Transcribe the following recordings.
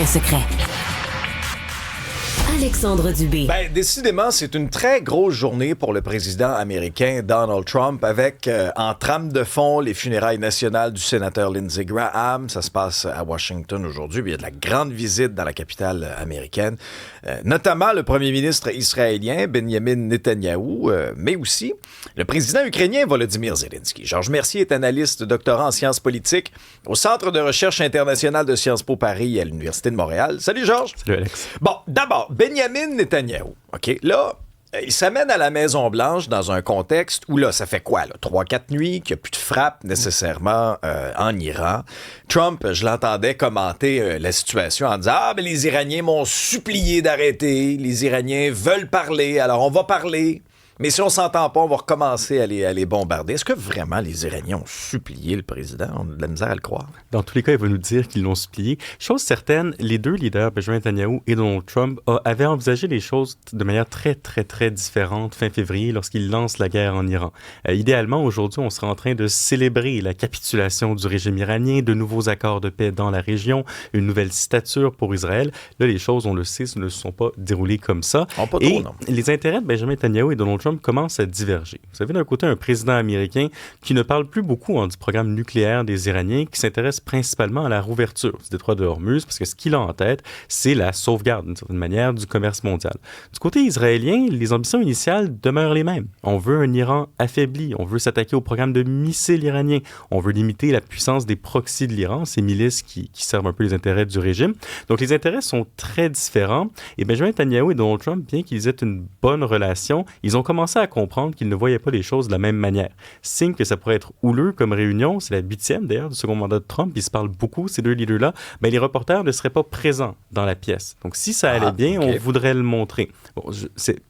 secret. Alexandre Dubé. Décidément, c'est une très grosse journée pour le président américain Donald Trump avec en trame de fond les funérailles nationales du sénateur Lindsey Graham. Ça se passe à Washington aujourd'hui. Il y a de la grande visite dans la capitale américaine, notamment le premier ministre israélien Benjamin Netanyahou, mais aussi le président ukrainien Volodymyr Zelensky. Georges Mercier est analyste doctorant en sciences politiques au Centre de recherche internationale de Sciences Po Paris à l'Université de Montréal. Salut Georges. Salut Alex. Bon, d'abord, Benjamin Netanyahou, OK? Là, il s'amène à la Maison-Blanche dans un contexte où, là, ça fait quoi, là? 3-4 nuits qu'il n'y a plus de frappe nécessairement en Iran. Trump, je l'entendais commenter la situation en disant « Ah, mais les Iraniens m'ont supplié d'arrêter. Les Iraniens veulent parler, alors on va parler. » Mais si on s'entend pas, on va recommencer à les bombarder. Est-ce que vraiment les Iraniens ont supplié le président? On a de la misère à le croire. Dans tous les cas, il va nous dire qu'ils l'ont supplié. Chose certaine, les deux leaders, Benjamin Netanyahou et Donald Trump, avaient envisagé les choses de manière très, très, très différente fin février lorsqu'ils lancent la guerre en Iran. Idéalement, aujourd'hui, on serait en train de célébrer la capitulation du régime iranien, de nouveaux accords de paix dans la région, une nouvelle stature pour Israël. Là, les choses, on le sait, ne se sont pas déroulées comme ça. Pas et trop, non. Les intérêts de Benjamin Netanyahou et Donald Trump commencent à diverger. Vous avez d'un côté un président américain qui ne parle plus beaucoup du programme nucléaire des Iraniens, qui s'intéresse principalement à la rouverture du détroit de Hormuz, parce que ce qu'il a en tête, c'est la sauvegarde, d'une certaine manière, du commerce mondial. Du côté israélien, les ambitions initiales demeurent les mêmes. On veut un Iran affaibli, on veut s'attaquer au programme de missiles iraniens, on veut limiter la puissance des proxys de l'Iran, ces milices qui servent un peu les intérêts du régime. Donc les intérêts sont très différents, et Benjamin Netanyahou et Donald Trump, bien qu'ils aient une bonne relation, ils ont commencé à comprendre qu'ils ne voyaient pas les choses de la même manière. Signe que ça pourrait être houleux comme réunion, c'est la 8e d'ailleurs du second mandat de Trump, ils se parlent beaucoup, ces deux leaders-là, mais les reporters ne seraient pas présents dans la pièce. Donc si ça allait bien, on voudrait le montrer. Bon,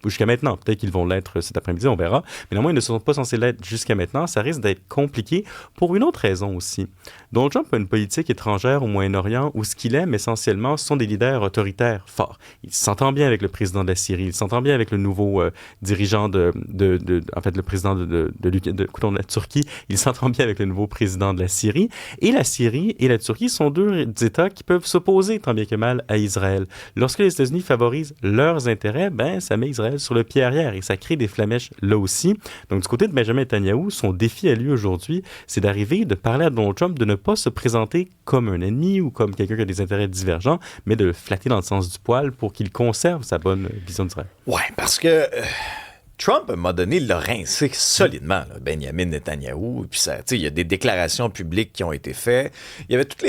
jusqu'à maintenant, peut-être qu'ils vont l'être cet après-midi, on verra, mais néanmoins, ils ne sont pas censés l'être jusqu'à maintenant, ça risque d'être compliqué pour une autre raison aussi. Donald Trump a une politique étrangère au Moyen-Orient où ce qu'il aime essentiellement, ce sont des leaders autoritaires forts. Il s'entend bien avec le président de la Syrie, il s'entend bien avec le nouveau dirigeant en fait, le président de la Turquie, il s'entend bien avec le nouveau président de la Syrie. Et la Syrie et la Turquie sont deux États qui peuvent s'opposer tant bien que mal à Israël. Lorsque les États-Unis favorisent leurs intérêts, ça met Israël sur le pied arrière et ça crée des flamèches là aussi. Donc, du côté de Benjamin Netanyahou, son défi à lui aujourd'hui, c'est d'arriver, de parler à Donald Trump, de ne pas se présenter comme un ennemi ou comme quelqu'un qui a des intérêts divergents, mais de le flatter dans le sens du poil pour qu'il conserve sa bonne vision d'Israël. Ouais, parce que Trump, à un moment donné, l'a rincé solidement, là, Benjamin Netanyahou. Puis il y a des déclarations publiques qui ont été faites. Il y avait toutes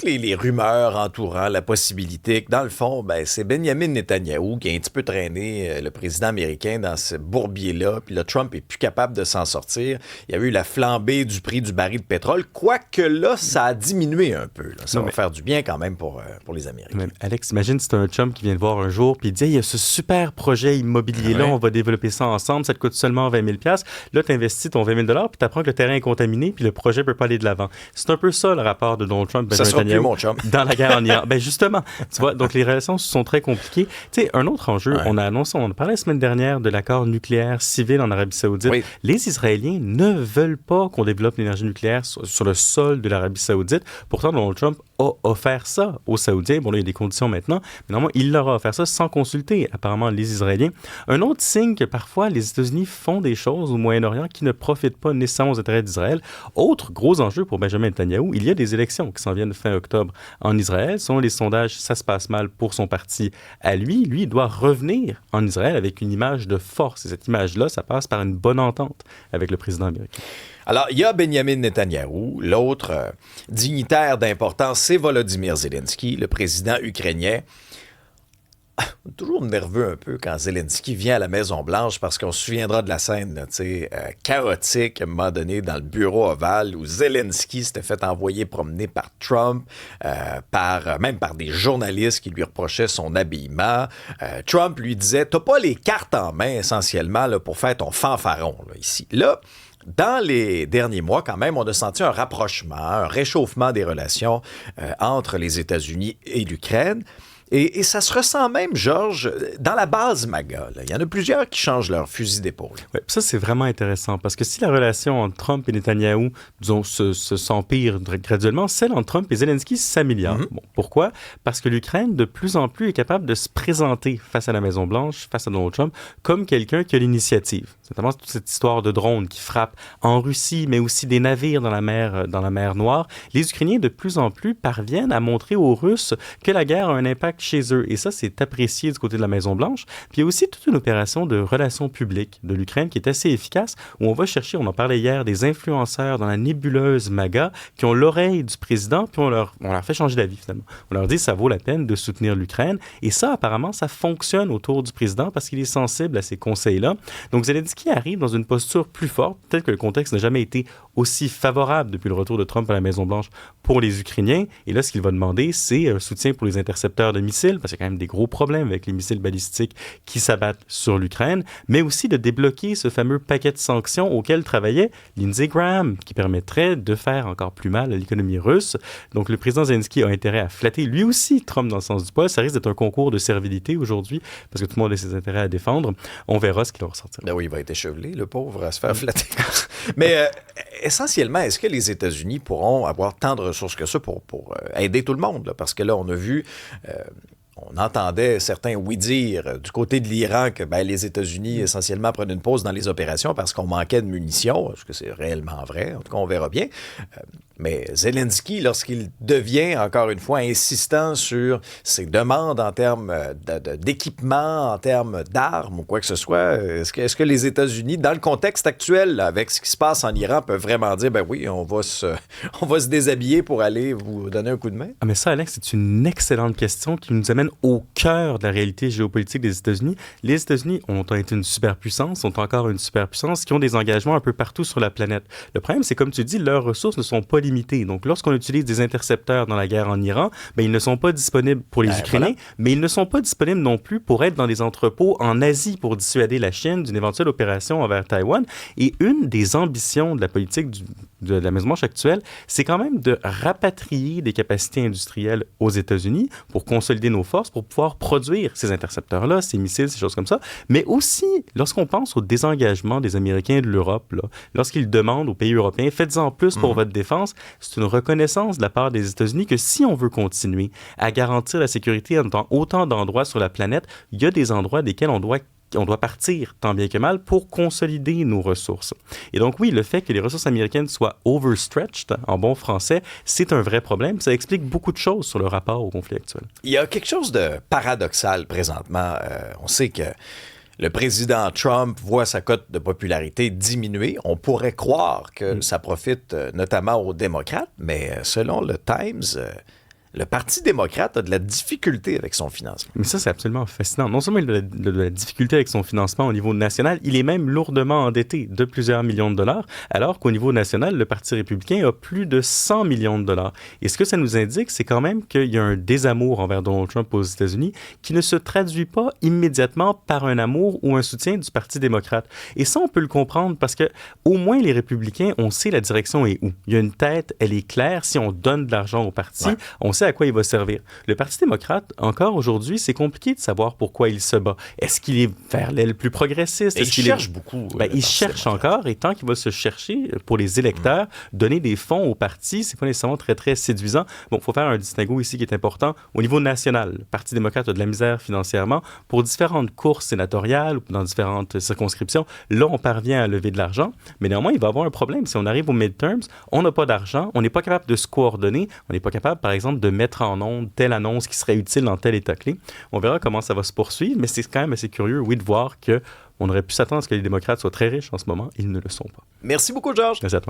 les rumeurs entourant la possibilité que, dans le fond, c'est Benjamin Netanyahou qui a un petit peu traîné le président américain dans ce bourbier-là. Puis là, Trump est plus capable de s'en sortir. Il y a eu la flambée du prix du baril de pétrole. Quoique là, ça a diminué un peu. Là. Ça va faire du bien quand même pour les Américains. Mais Alex, imagine si tu as un chum qui vient te voir un jour puis il dit « Il y a ce super projet immobilier-là, on va développer ça ensemble, ça te coûte seulement 20 000 $. Là, tu investis ton 20 000 $ puis tu apprends que le terrain est contaminé puis le projet ne peut pas aller de l'avant. » C'est un peu ça le rapport de Donald Trump ça sera plus mon chum. Dans la guerre en Iran. Justement, tu vois, donc les relations sont très compliquées. Tu sais, un autre enjeu, on a parlé la semaine dernière de l'accord nucléaire civil en Arabie Saoudite. Oui. Les Israéliens ne veulent pas qu'on développe l'énergie nucléaire sur le sol de l'Arabie Saoudite. Pourtant, Donald Trump a offert ça aux Saoudiens. Bon, là, il y a des conditions maintenant, mais normalement, il leur a offert ça sans consulter, apparemment, les Israéliens. Un autre signe que parfois, les États-Unis font des choses au Moyen-Orient qui ne profitent pas nécessairement aux intérêts d'Israël. Autre gros enjeu pour Benjamin Netanyahou, il y a des élections qui s'en viennent fin octobre en Israël. Selon les sondages, ça se passe mal pour son parti à lui. Lui, il doit revenir en Israël avec une image de force. Et cette image-là, ça passe par une bonne entente avec le président américain. Alors, il y a Benjamin Netanyahou. L'autre dignitaire d'importance, c'est Volodymyr Zelensky, le président ukrainien. Toujours nerveux un peu quand Zelensky vient à la Maison-Blanche parce qu'on se souviendra de la scène là, chaotique à un moment donné dans le bureau ovale où Zelensky s'était fait envoyer promener par Trump, même par des journalistes qui lui reprochaient son habillement. Trump lui disait « T'as pas les cartes en main essentiellement là, pour faire ton fanfaron là, ici. » Là, dans les derniers mois, quand même, on a senti un rapprochement, un réchauffement des relations entre les États-Unis et l'Ukraine. Et ça se ressent même, Georges, dans la base MAGA. Là. Il y en a plusieurs qui changent leur fusil d'épaule. Ouais, ça, c'est vraiment intéressant parce que si la relation entre Trump et Netanyahou, disons, s'empire graduellement, celle entre Trump et Zelensky s'améliore. Bon, pourquoi? Parce que l'Ukraine, de plus en plus, est capable de se présenter face à la Maison-Blanche, face à Donald Trump, comme quelqu'un qui a l'initiative. C'est notamment toute cette histoire de drones qui frappent en Russie, mais aussi des navires dans la mer Noire. Les Ukrainiens, de plus en plus, parviennent à montrer aux Russes que la guerre a un impact chez eux. Et ça, c'est apprécié du côté de la Maison-Blanche. Puis il y a aussi toute une opération de relations publiques de l'Ukraine qui est assez efficace, où on va chercher, on en parlait hier, des influenceurs dans la nébuleuse MAGA qui ont l'oreille du président, puis on leur fait changer d'avis finalement. On leur dit que ça vaut la peine de soutenir l'Ukraine. Et ça, apparemment, ça fonctionne autour du président parce qu'il est sensible à ces conseils-là. Donc Zelensky arrive dans une posture plus forte. Peut-être que le contexte n'a jamais été aussi favorable depuis le retour de Trump à la Maison-Blanche pour les Ukrainiens. Et là, ce qu'il va demander, c'est un soutien pour les intercepteurs de missiles, parce qu'il y a quand même des gros problèmes avec les missiles balistiques qui s'abattent sur l'Ukraine, mais aussi de débloquer ce fameux paquet de sanctions auquel travaillait Lindsey Graham, qui permettrait de faire encore plus mal à l'économie russe. Donc, le président Zelensky a intérêt à flatter lui aussi Trump dans le sens du poil. Ça risque d'être un concours de servilité aujourd'hui, parce que tout le monde a ses intérêts à défendre. On verra ce qu'il va ressortir. Ben oui, il va être échevelé, le pauvre, à se faire flatter. Mais essentiellement, est-ce que les États-Unis pourront avoir tant de ressources que ça pour aider tout le monde? Là? Parce que là, on a vu... on entendait certains oui-dire du côté de l'Iran que les États-Unis essentiellement prenaient une pause dans les opérations parce qu'on manquait de munitions. Est-ce que c'est réellement vrai? En tout cas, on verra bien. Mais Zelensky, lorsqu'il devient, encore une fois, insistant sur ses demandes en termes d'équipement, en termes d'armes ou quoi que ce soit, est-ce que les États-Unis, dans le contexte actuel, là, avec ce qui se passe en Iran, peuvent vraiment dire, ben oui, on va se déshabiller pour aller vous donner un coup de main? Ah mais ça, Alex, c'est une excellente question qui nous amène au cœur de la réalité géopolitique des États-Unis. Les États-Unis ont été une superpuissance, sont encore une superpuissance, qui ont des engagements un peu partout sur la planète. Le problème, c'est comme tu dis, leurs ressources ne sont pas limitées. Donc, lorsqu'on utilise des intercepteurs dans la guerre en Iran, ils ne sont pas disponibles pour les Ukrainiens, mais ils ne sont pas disponibles non plus pour être dans des entrepôts en Asie pour dissuader la Chine d'une éventuelle opération envers Taïwan. Et une des ambitions de la politique de la Maison-Blanche actuelle, c'est quand même de rapatrier des capacités industrielles aux États-Unis pour consolider nos forces, pour pouvoir produire ces intercepteurs-là, ces missiles, ces choses comme ça. Mais aussi, lorsqu'on pense au désengagement des Américains et de l'Europe, lorsqu'ils demandent aux pays européens, faites-en plus pour votre défense, c'est une reconnaissance de la part des États-Unis que si on veut continuer à garantir la sécurité dans autant d'endroits sur la planète, il y a des endroits desquels on doit partir, tant bien que mal, pour consolider nos ressources. Et donc, oui, le fait que les ressources américaines soient overstretched, en bon français, c'est un vrai problème. Ça explique beaucoup de choses sur le rapport au conflit actuel. Il y a quelque chose de paradoxal présentement. On sait que le président Trump voit sa cote de popularité diminuer. On pourrait croire que ça profite notamment aux démocrates, mais selon le Times... le Parti démocrate a de la difficulté avec son financement. Mais ça, c'est absolument fascinant. Non seulement il a de la difficulté avec son financement au niveau national, il est même lourdement endetté de plusieurs millions de dollars, alors qu'au niveau national, le Parti républicain a plus de 100 millions de dollars. Et ce que ça nous indique, c'est quand même qu'il y a un désamour envers Donald Trump aux États-Unis qui ne se traduit pas immédiatement par un amour ou un soutien du Parti démocrate. Et ça, on peut le comprendre parce que au moins les républicains, on sait la direction est où. Il y a une tête, elle est claire. Si on donne de l'argent au parti, on sait à quoi il va servir. Le Parti démocrate, encore aujourd'hui, c'est compliqué de savoir pourquoi il se bat. Est-ce qu'il est vers l'aile plus progressiste? Il cherche beaucoup. Il cherche encore, et tant qu'il va se chercher pour les électeurs, donner des fonds au parti, c'est pas nécessairement très, très séduisant. Bon, il faut faire un distinguo ici qui est important. Au niveau national, le Parti démocrate a de la misère financièrement. Pour différentes courses sénatoriales ou dans différentes circonscriptions, là, on parvient à lever de l'argent, mais néanmoins, il va y avoir un problème. Si on arrive aux midterms, on n'a pas d'argent, on n'est pas capable de se coordonner, on n'est pas capable, par exemple, de mettre en onde telle annonce qui serait utile dans tel état clé. On verra comment ça va se poursuivre, mais c'est quand même assez curieux, oui, de voir qu'on aurait pu s'attendre à ce que les démocrates soient très riches en ce moment. Ils ne le sont pas. Merci beaucoup, Georges. Merci à toi.